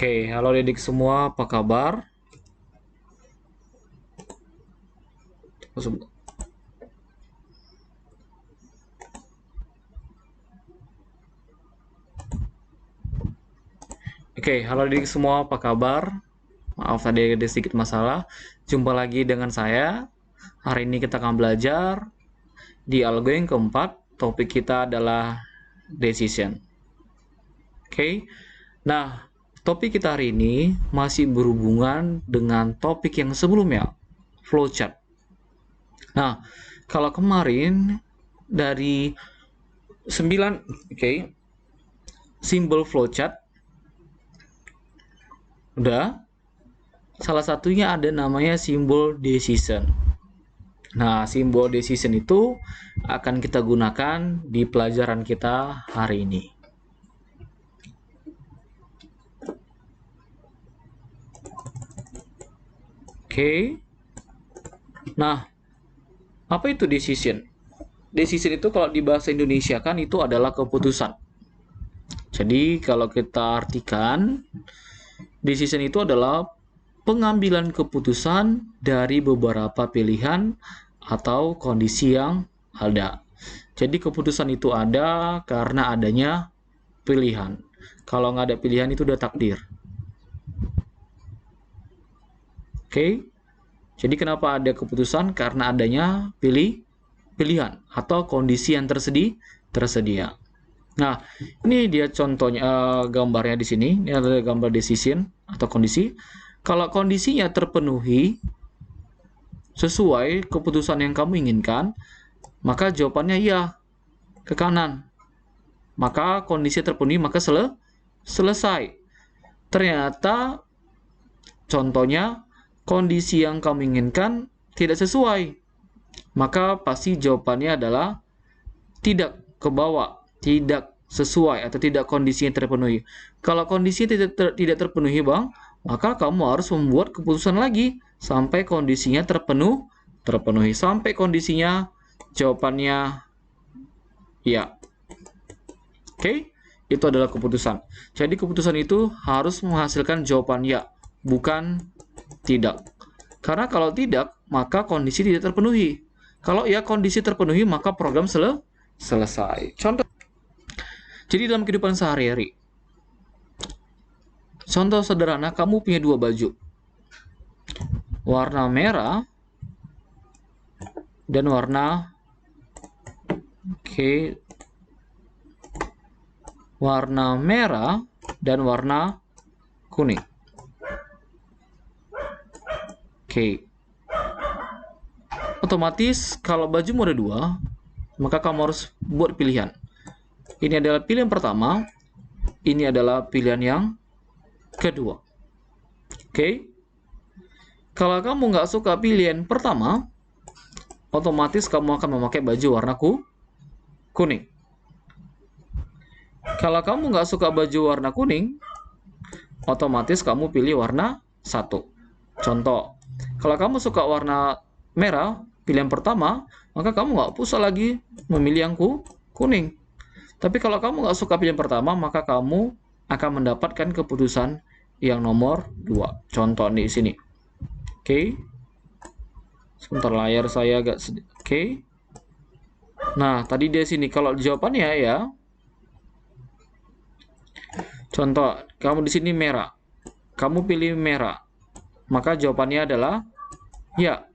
Oke, halo adik semua, apa kabar? Oke, halo adik semua, apa kabar? Maaf tadi ada sedikit masalah. Jumpa lagi dengan saya. Hari ini kita akan belajar di algo yang keempat. Topik kita adalah decision. Oke, nah topik kita hari ini masih berhubungan dengan topik yang sebelumnya, flowchart. Nah, kalau kemarin dari 9, simbol flowchart udah, salah satunya ada namanya simbol decision. Nah, simbol decision itu akan kita gunakan di pelajaran kita hari ini. Oke. Nah, apa itu decision? Decision itu kalau di bahasa Indonesia kan itu adalah keputusan. Jadi, kalau kita artikan, decision itu adalah pengambilan keputusan dari beberapa pilihan atau kondisi yang ada. Jadi keputusan itu ada karena adanya pilihan. Kalau nggak ada pilihan itu udah takdir. Oke? Jadi kenapa ada keputusan? Karena adanya pilihan atau kondisi yang tersedia. Nah, ini dia contohnya, gambarnya di sini. Ini adalah gambar decision atau kondisi. Kalau kondisinya terpenuhi sesuai keputusan yang kamu inginkan, maka jawabannya iya, ke kanan. Maka kondisi terpenuhi, maka selesai. Ternyata contohnya kondisi yang kamu inginkan tidak sesuai, maka pasti jawabannya adalah tidak ke bawah, tidak sesuai atau tidak kondisinya terpenuhi. Kalau kondisi tidak terpenuhi, Bang, maka kamu harus membuat keputusan lagi sampai kondisinya terpenuhi. Sampai kondisinya jawabannya ya. Oke, itu adalah keputusan. Jadi keputusan itu harus menghasilkan jawaban ya, bukan tidak. Karena kalau tidak, maka kondisi tidak terpenuhi. Kalau ya kondisi terpenuhi, maka program selesai. Contoh. Jadi dalam kehidupan sehari-hari, contoh sederhana, kamu punya dua baju. Warna merah dan warna warna merah dan warna kuning. Otomatis kalau bajumu ada dua, maka kamu harus buat pilihan. Ini adalah pilihan pertama, ini adalah pilihan yang kedua. Kalau kamu nggak suka pilihan pertama, otomatis kamu akan memakai baju warna kuning. Kalau kamu nggak suka baju warna kuning, otomatis kamu pilih warna 1. Contoh, kalau kamu suka warna merah, pilihan pertama, maka kamu nggak usah lagi memilih yang kuning. Tapi kalau kamu nggak suka pilihan pertama, maka kamu akan mendapatkan keputusan yang nomor 2. Contoh di sini. Sebentar, layar saya agak sedikit. Nah, tadi di sini kalau jawabannya ya. Contoh, kamu di sini merah. Kamu pilih merah. Maka jawabannya adalah ya.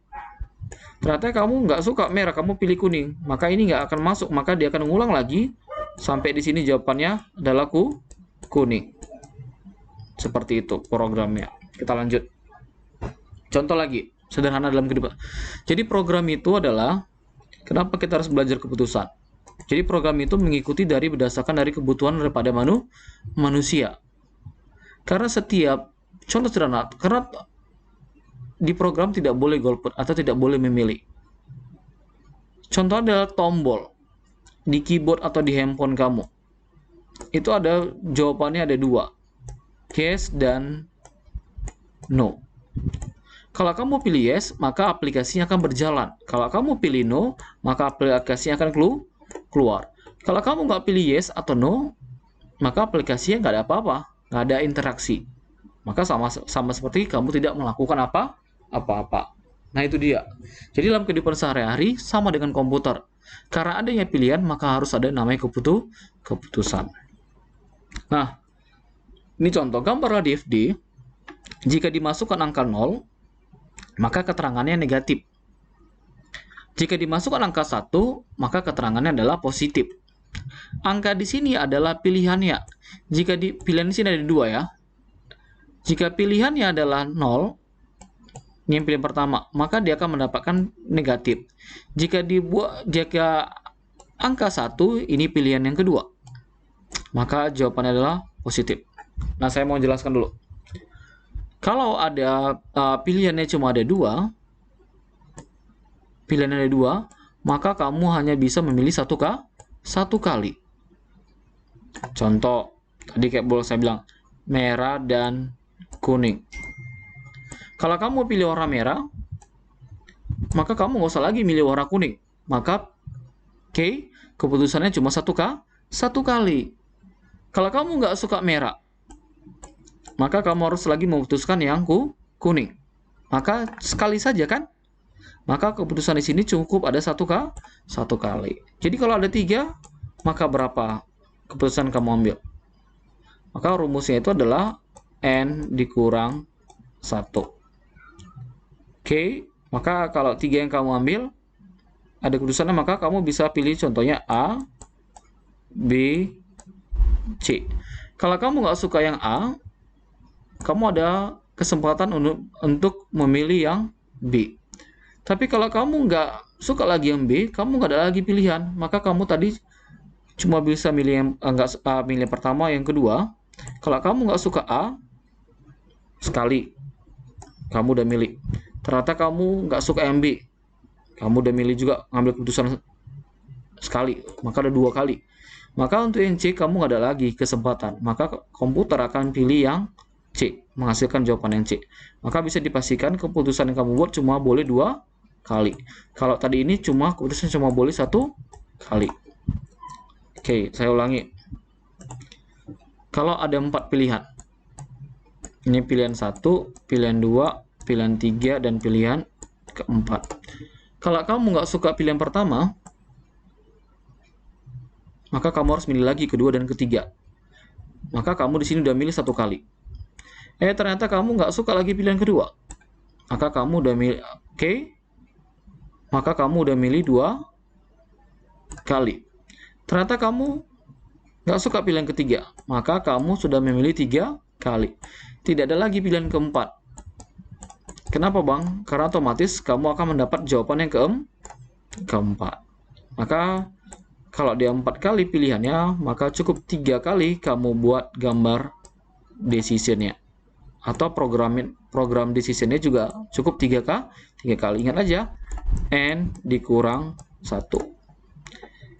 Ternyata kamu nggak suka merah, kamu pilih kuning. Maka ini nggak akan masuk, maka dia akan ngulang lagi. Sampai di sini jawabannya adalah kuning. Seperti itu programnya. Kita lanjut. Contoh lagi, sederhana dalam kehidupan. Jadi program itu adalah, kenapa kita harus belajar keputusan? Jadi program itu mengikuti berdasarkan dari kebutuhan daripada manusia. Karena setiap, contoh sederhana, karena di program tidak boleh golput atau tidak boleh memilih. Contoh adalah tombol di keyboard atau di handphone kamu. Itu ada jawabannya ada 2. Yes dan no. Kalau kamu pilih yes, maka aplikasinya akan berjalan. Kalau kamu pilih no, maka aplikasinya akan keluar. Kalau kamu nggak pilih yes atau no, maka aplikasinya nggak ada apa-apa, nggak ada interaksi. Maka sama seperti kamu tidak melakukan apa-apa. Nah, itu dia. Jadi dalam kehidupan sehari-hari sama dengan komputer. Karena adanya pilihan, maka harus ada namanya keputusan. Nah, ini contoh gambar DFD. Jika dimasukkan angka 0, maka keterangannya negatif. Jika dimasukkan angka 1, maka keterangannya adalah positif. Angka di sini adalah pilihannya. Jika pilihan di sini ada 2 ya. Jika pilihannya adalah 0, ini yang pilihan pertama, maka dia akan mendapatkan negatif. Jika angka 1, ini pilihan yang kedua, maka jawabannya adalah positif. Nah, saya mau jelaskan dulu. Kalau ada pilihannya cuma ada 2, maka kamu hanya bisa memilih satu kali. Contoh, tadi kayak boleh saya bilang, merah dan kuning. Kalau kamu pilih warna merah, maka kamu nggak usah lagi milih warna kuning. Maka keputusannya cuma satu kali. Kalau kamu nggak suka merah, maka kamu harus lagi memutuskan yang kuning. Maka sekali saja kan? Maka keputusan di sini cukup ada satu kali. Jadi kalau ada 3, maka berapa keputusan kamu ambil? Maka rumusnya itu adalah N dikurang 1. Maka kalau 3 yang kamu ambil, ada keputusannya, maka kamu bisa pilih contohnya A, B, C. Kalau kamu nggak suka yang A, kamu ada kesempatan untuk memilih yang B. Tapi kalau kamu nggak suka lagi yang B, kamu nggak ada lagi pilihan. Maka kamu tadi cuma bisa milih yang milih pertama, yang kedua. Kalau kamu nggak suka A, sekali kamu udah milih. Ternyata kamu nggak suka yang B, kamu udah milih juga, ngambil keputusan sekali, maka ada 2 kali. Maka untuk yang C kamu nggak ada lagi kesempatan. Maka komputer akan pilih yang C, menghasilkan jawaban yang C. Maka bisa dipastikan keputusan yang kamu buat cuma boleh 2 kali. Kalau tadi ini keputusan cuma boleh 1 kali. Saya ulangi. Kalau ada 4 pilihan, ini pilihan 1, pilihan 2, pilihan 3, dan pilihan keempat. Kalau kamu nggak suka pilihan pertama, maka kamu harus milih lagi kedua dan ketiga. Maka kamu di sini udah milih 1 kali. Ternyata kamu nggak suka lagi pilihan kedua, maka kamu udah milih maka kamu udah milih 2 kali. Ternyata kamu nggak suka pilihan ketiga, maka kamu sudah memilih 3 kali. Tidak ada lagi pilihan keempat. Kenapa bang? Karena otomatis kamu akan mendapat jawaban yang keempat. Maka kalau dia 4 kali pilihannya, maka cukup 3 kali kamu buat gambar decision-nya. Atau program decision-nya juga cukup 3 kali. Ingat aja, N dikurang 1.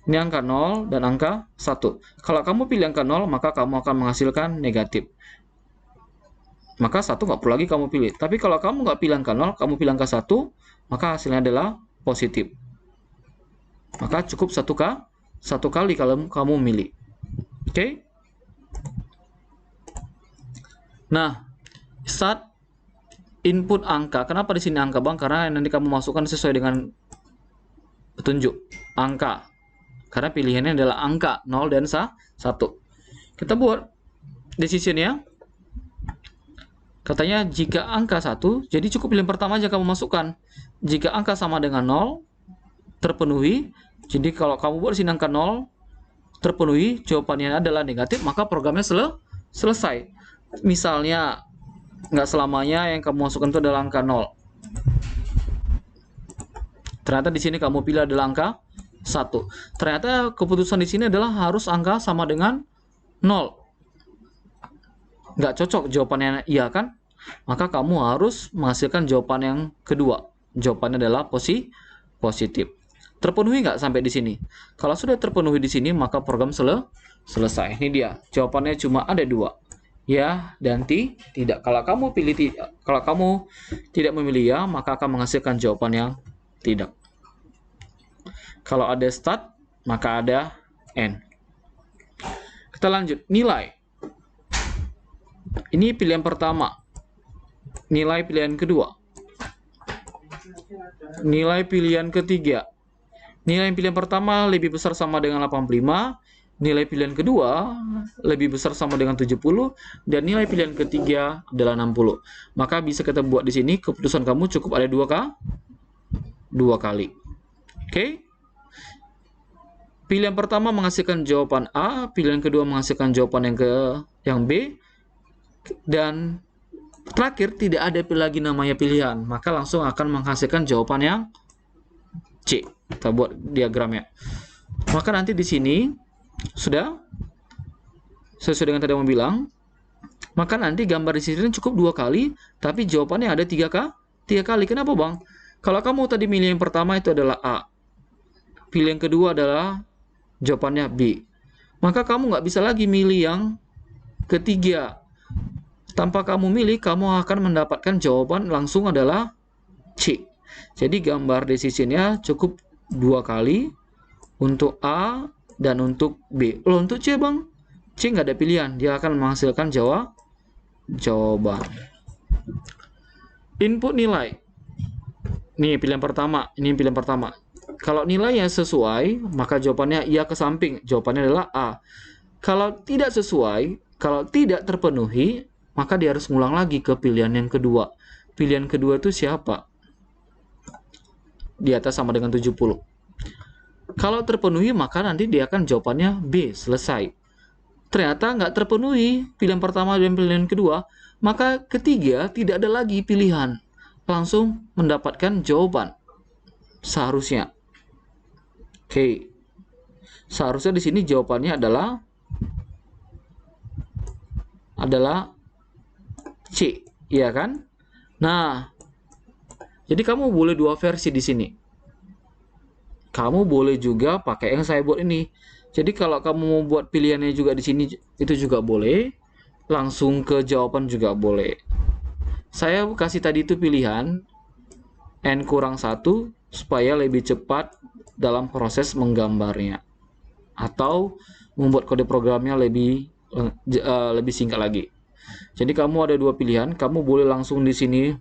Ini angka 0 dan angka 1. Kalau kamu pilih angka 0, maka kamu akan menghasilkan negatif. Maka 1 nggak perlu lagi kamu pilih. Tapi kalau kamu nggak pilih angka 0, kamu pilih angka 1, maka hasilnya adalah positif. Maka cukup 1 kali kalau kamu milih. Nah, saat input angka, kenapa di sini angka bang? Karena nanti kamu masukkan sesuai dengan petunjuk angka. Karena pilihannya adalah angka 0 dan 1. Kita buat decision-nya. Katanya jika angka 1, jadi cukup pilihan pertama aja kamu masukkan. Jika angka sama dengan 0, terpenuhi. Jadi kalau kamu buat di sini angka 0, terpenuhi, jawabannya adalah negatif, maka programnya selesai. Misalnya, nggak selamanya yang kamu masukkan itu adalah angka 0. Ternyata di sini kamu pilih adalah angka 1. Ternyata keputusan di sini adalah harus angka sama dengan 0. Nggak cocok jawabannya iya kan? Maka kamu harus menghasilkan jawaban yang kedua. Jawabannya adalah positif. Terpenuhi nggak sampai di sini? Kalau sudah terpenuhi di sini, maka program selesai. Ini dia. Jawabannya cuma ada 2. Ya dan tidak. Kalau kamu tidak memilih ya, maka akan menghasilkan jawaban yang tidak. Kalau ada start, maka ada end. Kita lanjut. Nilai. Ini pilihan pertama. Nilai pilihan kedua. Nilai pilihan ketiga. Nilai pilihan pertama lebih besar sama dengan 85. Nilai pilihan kedua lebih besar sama dengan 70. Dan nilai pilihan ketiga adalah 60. Maka bisa kita buat di sini, keputusan kamu cukup ada 2 kali. Oke? Pilihan pertama menghasilkan jawaban A, pilihan kedua menghasilkan jawaban yang B, dan terakhir tidak ada lagi namanya pilihan, maka langsung akan menghasilkan jawaban yang C. Kita buat diagramnya. Maka nanti di sini sudah sesuai dengan tadi yang bilang, maka nanti gambar di sini cukup 2 kali, tapi jawabannya ada 3 kali. Kenapa, Bang? Kalau kamu tadi milih yang pertama itu adalah A, pilihan kedua adalah jawabannya B, maka kamu nggak bisa lagi milih yang ketiga. Tanpa kamu milih, kamu akan mendapatkan jawaban langsung adalah C. Jadi gambar decisionnya cukup 2 kali untuk A dan untuk B. Loh, untuk C, Bang? C nggak ada pilihan, dia akan menghasilkan jawaban. Input nilai. Nih pilihan pertama, ini pilihan pertama. Kalau nilainya sesuai, maka jawabannya iya ke samping. Jawabannya adalah A. Kalau tidak sesuai, kalau tidak terpenuhi, maka dia harus ngulang lagi ke pilihan yang kedua. Pilihan kedua itu siapa? Di atas sama dengan 70. Kalau terpenuhi, maka nanti dia akan jawabannya B, selesai. Ternyata nggak terpenuhi pilihan pertama dan pilihan kedua, maka ketiga tidak ada lagi pilihan. Langsung mendapatkan jawaban. Seharusnya. Oke. Seharusnya di sini jawabannya adalah C, iya kan? Nah, jadi kamu boleh 2 versi di sini. Kamu boleh juga pakai yang saya buat ini. Jadi kalau kamu mau buat pilihannya juga di sini, itu juga boleh. Langsung ke jawaban juga boleh. Saya kasih tadi itu pilihan N-1 supaya lebih cepat dalam proses menggambarnya. Atau membuat kode programnya lebih singkat lagi. Jadi kamu ada 2 pilihan, kamu boleh langsung di sini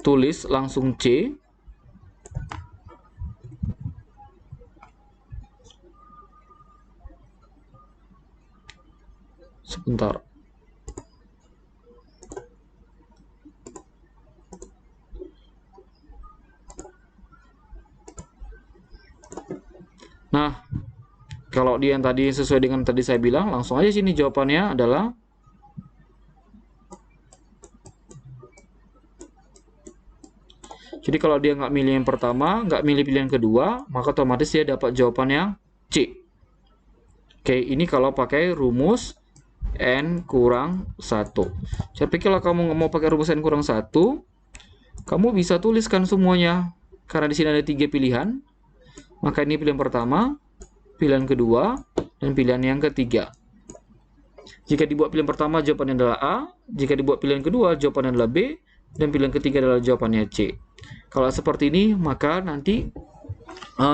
tulis langsung C. Sebentar. Nah, kalau dia yang tadi sesuai dengan tadi saya bilang, langsung aja sini jawabannya adalah jadi kalau dia nggak milih yang pertama, nggak milih pilihan kedua, maka otomatis dia dapat jawaban yang C. Oke, ini kalau pakai rumus N-1. Tapi kalau kamu nggak mau pakai rumus N-1, kamu bisa tuliskan semuanya. Karena di sini ada 3 pilihan, maka ini pilihan pertama, pilihan kedua, dan pilihan yang ketiga. Jika dibuat pilihan pertama, jawabannya adalah A. Jika dibuat pilihan kedua, jawabannya adalah B. Dan pilihan ketiga adalah jawabannya C. Kalau seperti ini, maka nanti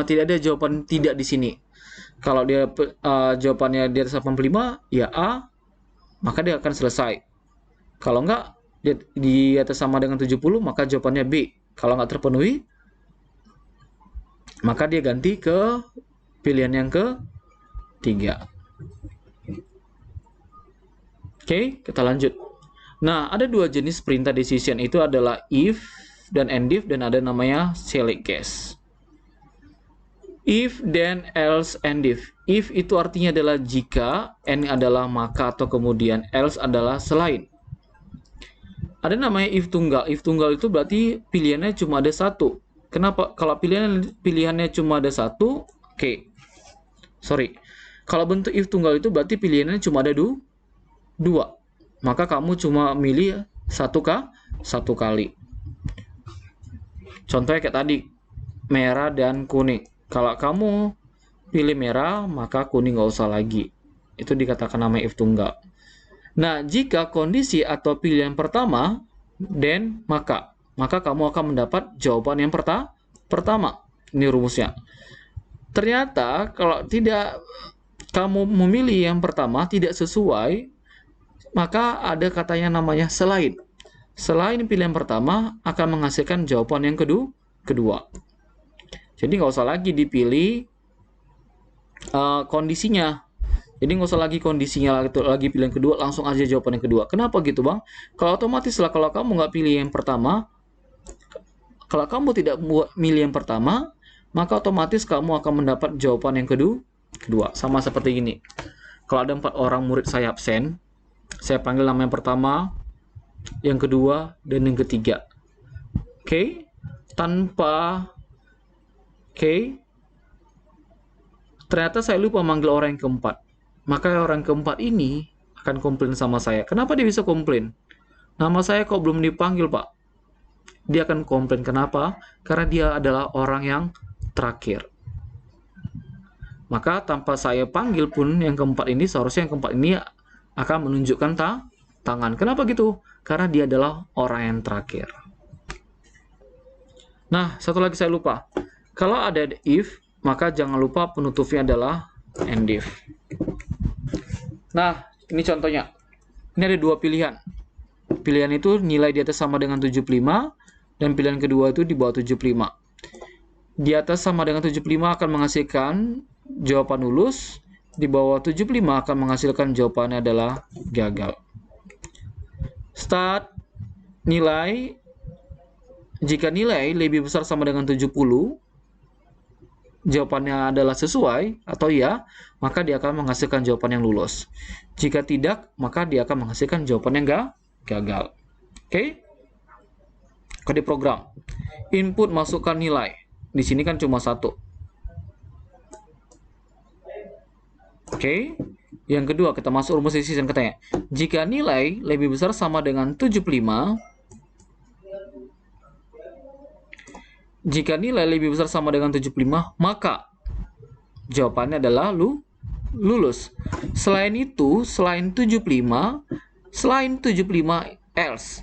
tidak ada jawaban tidak di sini. Kalau dia jawabannya di atas 85, ya A, maka dia akan selesai. Kalau enggak, di atas sama dengan 70, maka jawabannya B. Kalau enggak terpenuhi, maka dia ganti ke pilihan yang ketiga. Oke, kita lanjut. Nah, ada 2 jenis perintah decision, itu adalah if dan endif, dan ada namanya select case. If, then, else, and if. If itu artinya adalah jika, and adalah maka atau kemudian, else adalah selain. Ada namanya if tunggal. If tunggal itu berarti pilihannya cuma ada 1. Kenapa? Kalau pilihannya cuma ada 1, oke. Sorry. Kalau bentuk if tunggal itu berarti pilihannya cuma ada 2. Maka kamu cuma milih 1 kali. Contohnya kayak tadi, merah dan kuning. Kalau kamu pilih merah, maka kuning nggak usah lagi. Itu dikatakan namanya if tunggal. Nah, jika kondisi atau pilihan pertama, then, maka kamu akan mendapat jawaban yang pertama. Ini rumusnya. Ternyata, kalau tidak kamu memilih yang pertama, tidak sesuai, maka ada katanya namanya selain. Selain pilihan pertama akan menghasilkan jawaban yang kedua. Jadi nggak usah lagi dipilih kondisinya. Jadi nggak usah lagi kondisinya lagi pilihan kedua, langsung aja jawaban yang kedua. Kenapa gitu bang? Kalau otomatis lah kalau kamu nggak pilih yang pertama, kalau kamu tidak milih yang pertama, maka otomatis kamu akan mendapat jawaban yang kedua. Sama seperti ini. Kalau ada 4 orang murid saya absen, saya panggil nama yang pertama, yang kedua, dan yang ketiga. Oke? Tanpa ternyata saya lupa manggil orang yang keempat. Maka orang keempat ini akan komplain sama saya. Kenapa dia bisa komplain? Nama saya kok belum dipanggil, Pak? Dia akan komplain. Kenapa? Karena dia adalah orang yang terakhir. Maka tanpa saya panggil pun yang keempat ini, seharusnya yang keempat ini akan menunjukkan tangan. Kenapa gitu? Karena dia adalah orang yang terakhir. Nah, satu lagi saya lupa. Kalau ada if, maka jangan lupa penutupnya adalah and if. Nah, ini contohnya. Ini ada 2 pilihan. Pilihan itu nilai di atas sama dengan 75, dan pilihan kedua itu di bawah 75. Di atas sama dengan 75 akan menghasilkan jawaban lulus, di bawah 75 akan menghasilkan jawabannya adalah gagal. Start nilai. Jika nilai lebih besar sama dengan 70, jawabannya adalah sesuai atau ya, maka dia akan menghasilkan jawaban yang lulus. Jika tidak, maka dia akan menghasilkan jawaban yang gagal. Oke? Kode program. Input masukkan nilai. Di sini kan cuma 1. Oke? Yang kedua, kita masuk rumus decision katanya. Jika nilai lebih besar sama dengan 75, jika nilai lebih besar sama dengan 75, maka jawabannya adalah lulus. Selain itu, selain 75 else.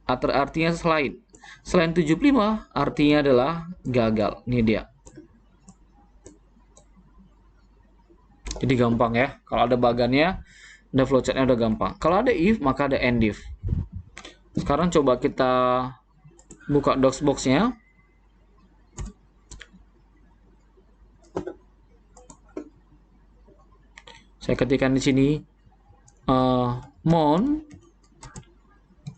Artinya selain. Selain 75 artinya adalah gagal. Ini dia. Jadi gampang ya. Kalau ada bagannya, ada flowchartnya udah gampang. Kalau ada if, maka ada end if. Sekarang coba kita buka docsbox-nya. Saya ketikkan di sini mon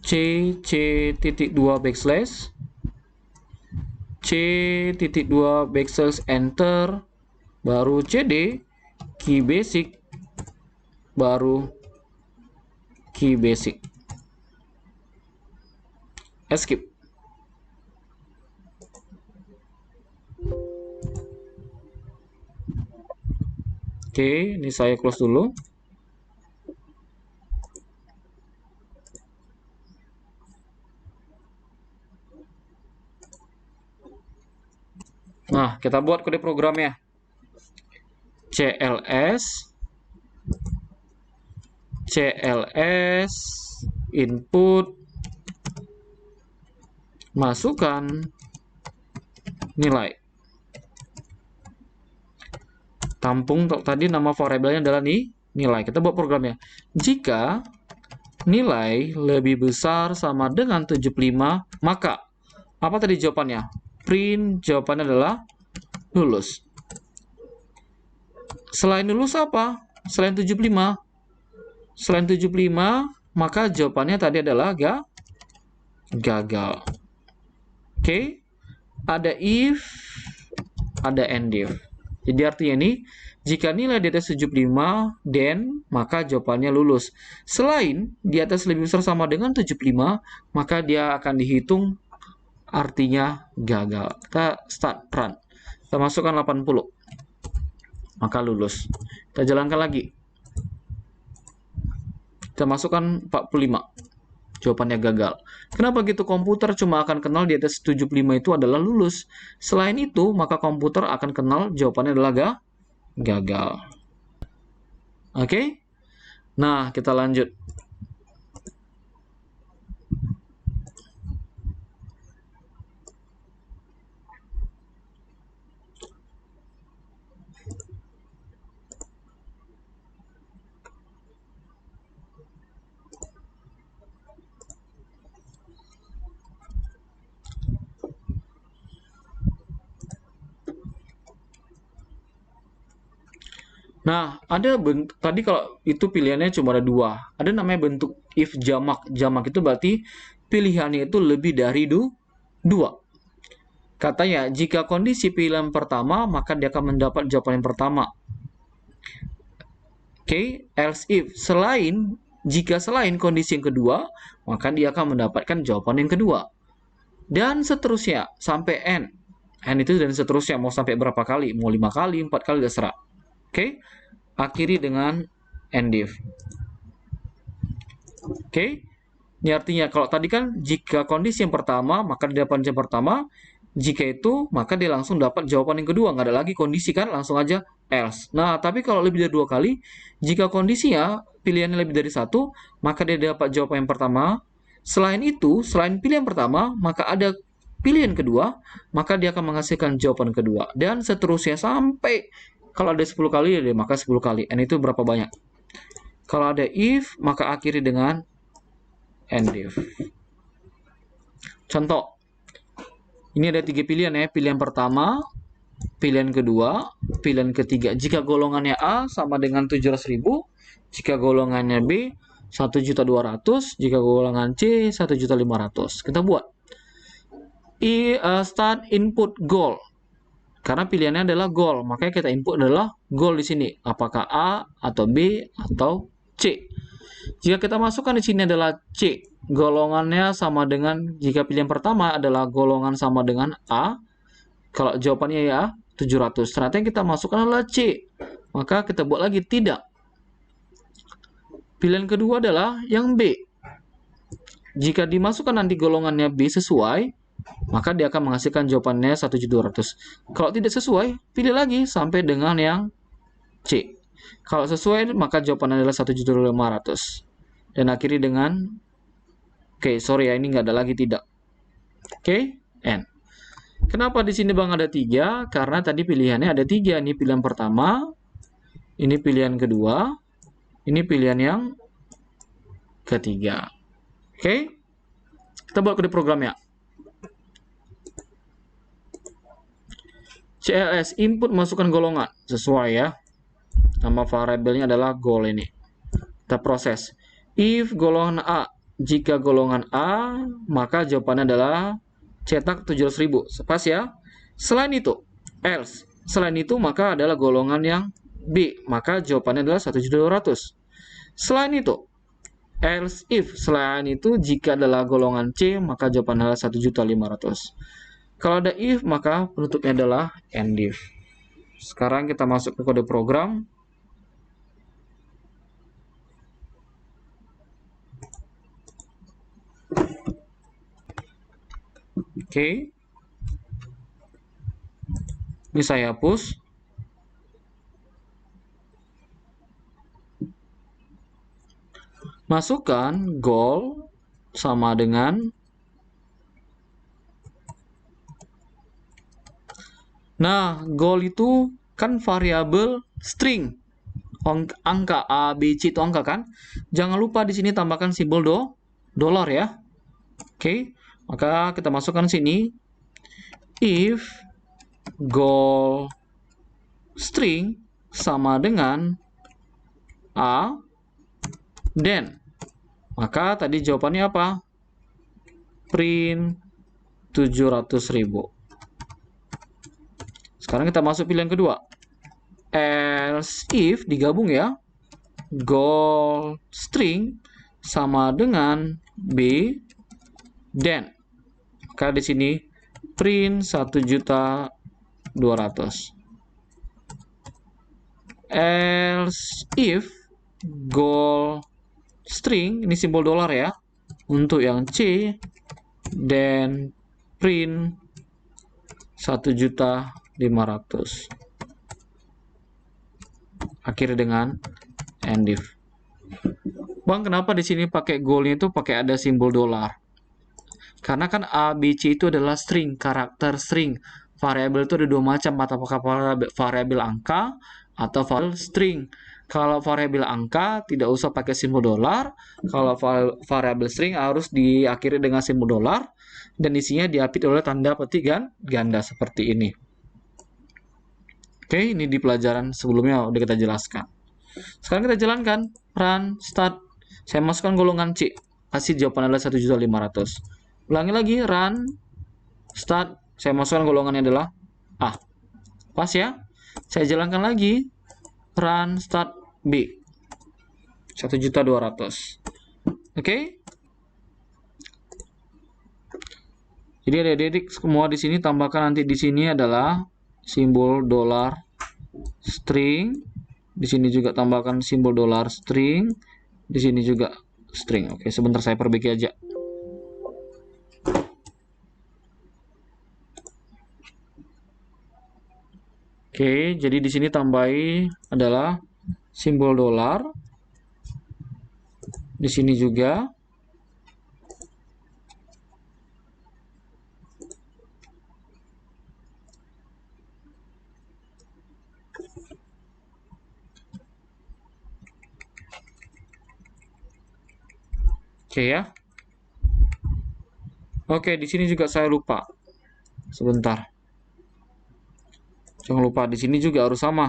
c.2 backslash c.2 backslash enter, baru cd key basic, baru key basic, escape. Oke, ini saya close dulu. Nah, kita buat kode programnya. CLS input masukkan nilai. Tampung tadi nama variabelnya adalah nilai. Kita buat programnya. Jika nilai lebih besar sama dengan 75, maka apa tadi jawabannya? Print, jawabannya adalah lulus. Selain lulus apa? Selain 75. Selain 75, maka jawabannya tadi adalah gagal. Oke? Ada if, ada end if. Jadi artinya ini, jika nilai di atas 75, then, maka jawabannya lulus. Selain di atas lebih besar sama dengan 75, maka dia akan dihitung artinya gagal. Kita start run. Kita masukkan 80. Maka lulus. Kita jalankan lagi. Kita masukkan 45. Jawabannya gagal. Kenapa gitu? Komputer cuma akan kenal di atas 75 itu adalah lulus. Selain itu, maka komputer akan kenal jawabannya adalah gagal. Oke? Nah, kita lanjut. Nah, ada bentuk tadi kalau itu pilihannya cuma ada dua. Ada namanya bentuk if jamak. Jamak itu berarti pilihannya itu lebih dari dua. Katanya, jika kondisi pilihan pertama, maka dia akan mendapat jawaban yang pertama. Oke, else if jika selain kondisi yang kedua, maka dia akan mendapatkan jawaban yang kedua. Dan seterusnya sampai n. N itu dan seterusnya mau sampai berapa kali? Mau 5 kali, 4 kali terserah. Oke. Akhiri dengan end if. Oke. Ini artinya kalau tadi kan jika kondisi yang pertama, maka dia dapat yang pertama. Jika itu, maka dia langsung dapat jawaban yang kedua. Nggak ada lagi kondisi kan, langsung aja else. Nah, tapi kalau lebih dari 2 kali, jika kondisinya pilihannya lebih dari 1, maka dia dapat jawaban yang pertama. Selain itu, selain pilihan pertama, maka ada pilihan kedua, maka dia akan menghasilkan jawaban kedua. Dan seterusnya sampai kalau ada 10 kali, ya maka 10 kali. And itu berapa banyak? Kalau ada if, maka akhiri dengan end if. Contoh. Ini ada 3 pilihan ya. Pilihan pertama, pilihan kedua, pilihan ketiga. Jika golongannya A sama dengan 700.000, jika golongannya B 1.200.000, jika golongan C 1.500.000. Kita buat. Start input goal. Karena pilihannya adalah goal, makanya kita input adalah goal di sini. Apakah A atau B atau C? Jika kita masukkan di sini adalah C, golongannya sama dengan, jika pilihan pertama adalah golongan sama dengan A, kalau jawabannya ya 700, ternyata yang kita masukkan adalah C, maka kita buat lagi tidak. Pilihan kedua adalah yang B. Jika dimasukkan nanti golongannya B sesuai, maka dia akan menghasilkan jawabannya 1.200. Kalau tidak sesuai, pilih lagi sampai dengan yang C. Kalau sesuai, maka jawabannya adalah 1.500. Dan akhiri dengan sorry ya, ini nggak ada lagi tidak. N. Kenapa di sini Bang ada 3? Karena tadi pilihannya ada 3. Ini pilihan pertama, ini pilihan kedua, ini pilihan yang ketiga. Kita buat kode programnya. CLS, input masukkan golongan. Sesuai ya. Nama variabelnya adalah goal ini. Kita proses. If golongan A, jika golongan A, maka jawabannya adalah cetak 700.000. Pas ya. Selain itu, else. Selain itu, maka adalah golongan yang B, maka jawabannya adalah 1.200. Selain itu, else if. Selain itu, jika adalah golongan C, maka jawabannya adalah 1.500. Kalau ada if, maka penutupnya adalah end if. Sekarang kita masuk ke kode program. Ini saya hapus. Masukkan goal sama dengan goal itu kan variabel string. Angka A, B, C itu angka kan? Jangan lupa di sini tambahkan simbol dolar ya. Maka kita masukkan sini if goal string sama dengan A, then maka tadi jawabannya apa? Print 700.000. Sekarang kita masuk pilihan kedua. Else if digabung ya. Goal string sama dengan B, then maka di sini print 1.200.000. Else if goal string, ini simbol dolar ya, untuk yang C, then print 1.500.000. Akhir dengan end if. Bang, kenapa di sini pakai goalnya itu pakai ada simbol dolar? Karena kan A, B, C itu adalah string, karakter string. Variabel itu ada 2 macam, apakah variabel angka atau variabel string. Kalau variabel angka tidak usah pakai simbol dolar. Kalau variabel string harus diakhiri dengan simbol dolar dan isinya diapit oleh tanda petik ganda seperti ini. Oke, ini di pelajaran sebelumnya udah kita jelaskan. Sekarang kita jalankan. Run, start. Saya masukkan golongan C. Hasil jawaban adalah 1.500.000. Ulangi lagi, run, start. Saya masukkan golongannya adalah A. Pas ya? Saya jalankan lagi. Run, start, B. 1.200.000. Oke? Jadi adik-adik semua di sini tambahkan, nanti di sini adalah simbol dolar string. Di sini juga tambahkan simbol dolar string. Di sini juga string. Oke, sebentar saya perbaiki aja. Oke, jadi di sini tambahi adalah simbol dolar. Di sini juga. Oke ya. Oke, di sini juga saya lupa. Sebentar. Jangan lupa di sini juga harus sama.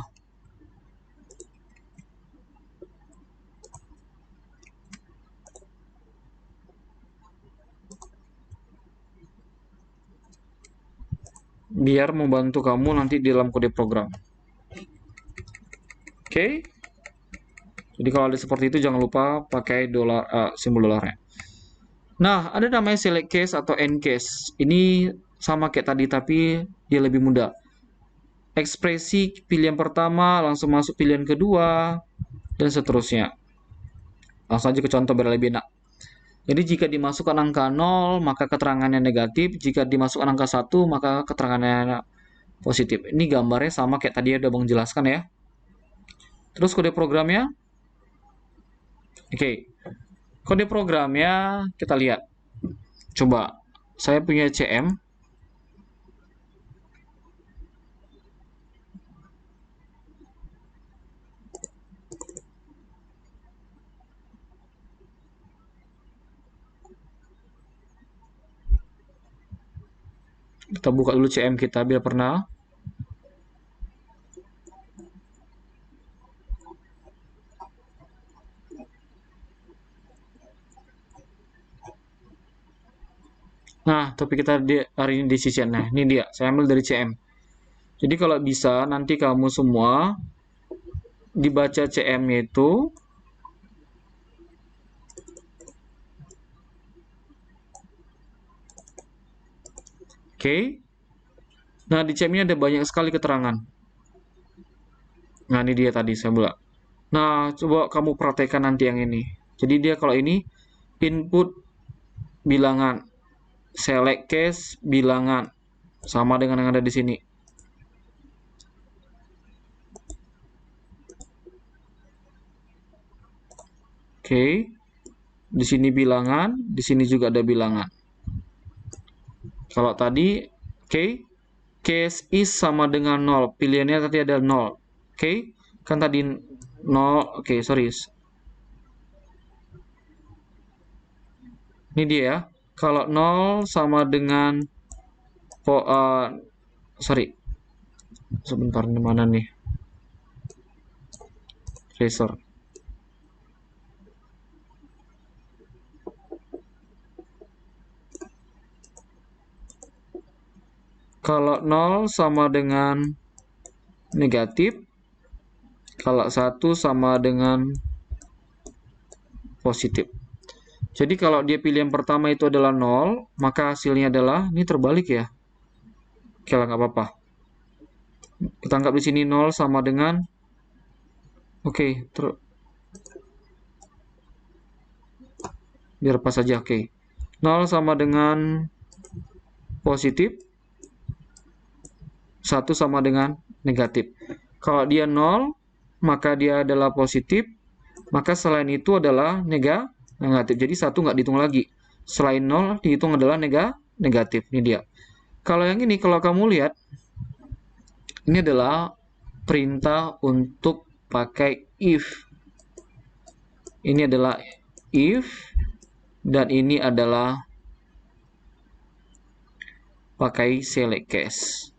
Biar membantu kamu nanti di dalam kode program. Oke. Jadi kalau ada seperti itu jangan lupa pakai dolar, simbol dolarnya. Nah, ada namanya select case atau end case. Ini sama kayak tadi tapi dia lebih mudah. Ekspresi pilihan pertama langsung masuk pilihan kedua dan seterusnya. Langsung aja ke contoh biar lebih enak. Jadi jika dimasukkan angka 0 maka keterangannya negatif, jika dimasukkan angka 1 maka keterangannya positif. Ini gambarnya sama kayak tadi udah Bang jelaskan ya. Terus kode programnya. Oke. Kode programnya kita lihat. Coba saya punya CM. Kita buka dulu CM kita biar pernah. Nah, topik kita hari ini decision. Nah, ini dia. Saya ambil dari CM. Jadi kalau bisa nanti kamu semua dibaca CM-nya itu. Oke. Nah, di CM-nya ada banyak sekali keterangan. Nah, ini dia tadi saya buat. Nah, coba kamu praktekkan nanti yang ini. Jadi dia kalau ini input bilangan, select case bilangan, sama dengan yang ada di sini. Oke. Di sini bilangan, di sini juga ada bilangan. Kalau tadi, oke, case is sama dengan 0. Pilihannya tadi ada 0. Oke, kan tadi 0. Oke, sorry. Ini dia ya. Kalau 0 sama dengan sorry. Sebentar, di mana nih? Tracer. Kalau 0 sama dengan negatif, kalau 1 sama dengan positif. Jadi kalau dia pilihan pertama itu adalah 0, maka hasilnya adalah, ini terbalik ya. Oke lah, nggak apa-apa. Kita anggap di sini 0 sama dengan, oke, biar pas saja, oke. 0 sama dengan positif, 1 sama dengan negatif. Kalau dia 0, maka dia adalah positif, maka selain itu adalah negatif. Jadi 1 nggak dihitung lagi. Selain 0 dihitung adalah negatif. Ini dia. Kalau yang ini, kalau kamu lihat, ini adalah perintah untuk pakai if. Ini adalah if, dan ini adalah pakai select case.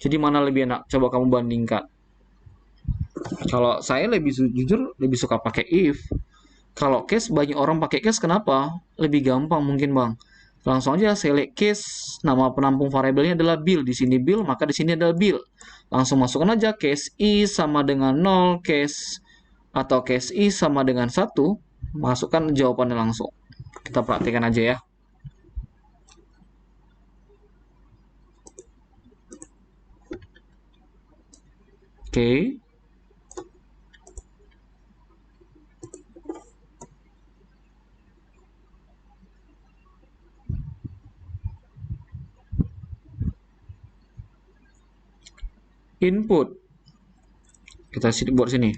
Jadi mana lebih enak? Coba kamu bandingkan. Kalau saya jujur lebih suka pakai if. Kalau case banyak orang pakai case, kenapa? Lebih gampang mungkin, Bang. Langsung aja select case, nama penampung variabelnya adalah bill. Di sini bill, maka di sini adalah bill. Langsung masukkan aja case i sama dengan 0, case atau case i sama dengan 1, masukkan jawabannya langsung. Kita praktikkan aja ya. Oke. Input. Kita buat sini.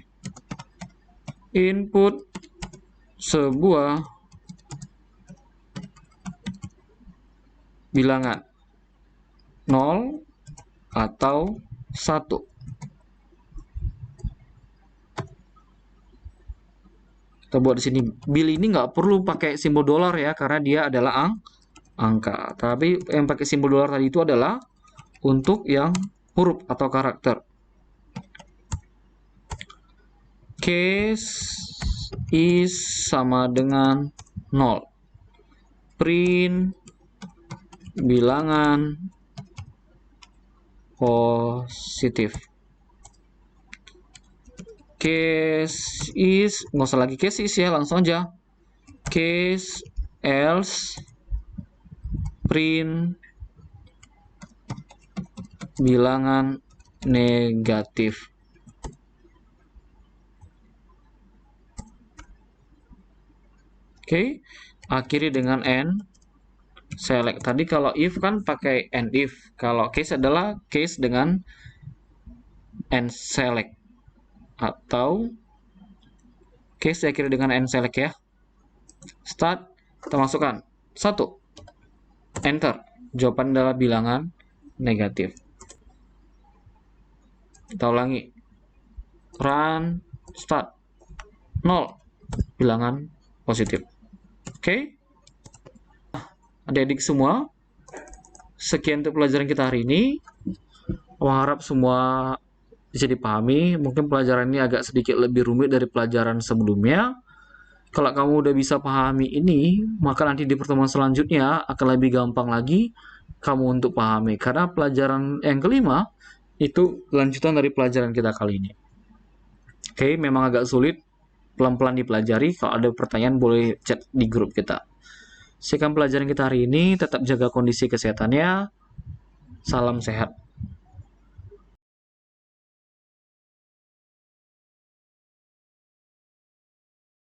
Input sebuah bilangan 0 atau 1. Kita buat di sini. Bill ini nggak perlu pakai simbol dolar ya, karena dia adalah angka. Tapi yang pakai simbol dolar tadi itu adalah untuk yang huruf atau karakter. Case is sama dengan 0. Print bilangan positif. Case is, nggak usah lagi case is ya, langsung aja. Case else print bilangan negatif. Oke, akhiri dengan n select. Tadi kalau if kan pakai and if. Kalau case adalah case dengan n select. Atau case diakhiri dengan n select ya. Start, kita masukkan 1. Enter. Jawaban adalah bilangan negatif. Kita ulangi. Run, start. 0. Bilangan positif. Oke. Adik-adik semua, sekian untuk pelajaran kita hari ini. Harap semua bisa dipahami. Mungkin pelajaran ini agak sedikit lebih rumit dari pelajaran sebelumnya. Kalau kamu udah bisa pahami ini, maka nanti di pertemuan selanjutnya akan lebih gampang lagi kamu untuk pahami. Karena pelajaran yang kelima itu lanjutan dari pelajaran kita kali ini. Oke, memang agak sulit, pelan-pelan dipelajari. Kalau ada pertanyaan boleh chat di grup kita. Sekian pelajaran kita hari ini, tetap jaga kondisi kesehatannya. Salam sehat.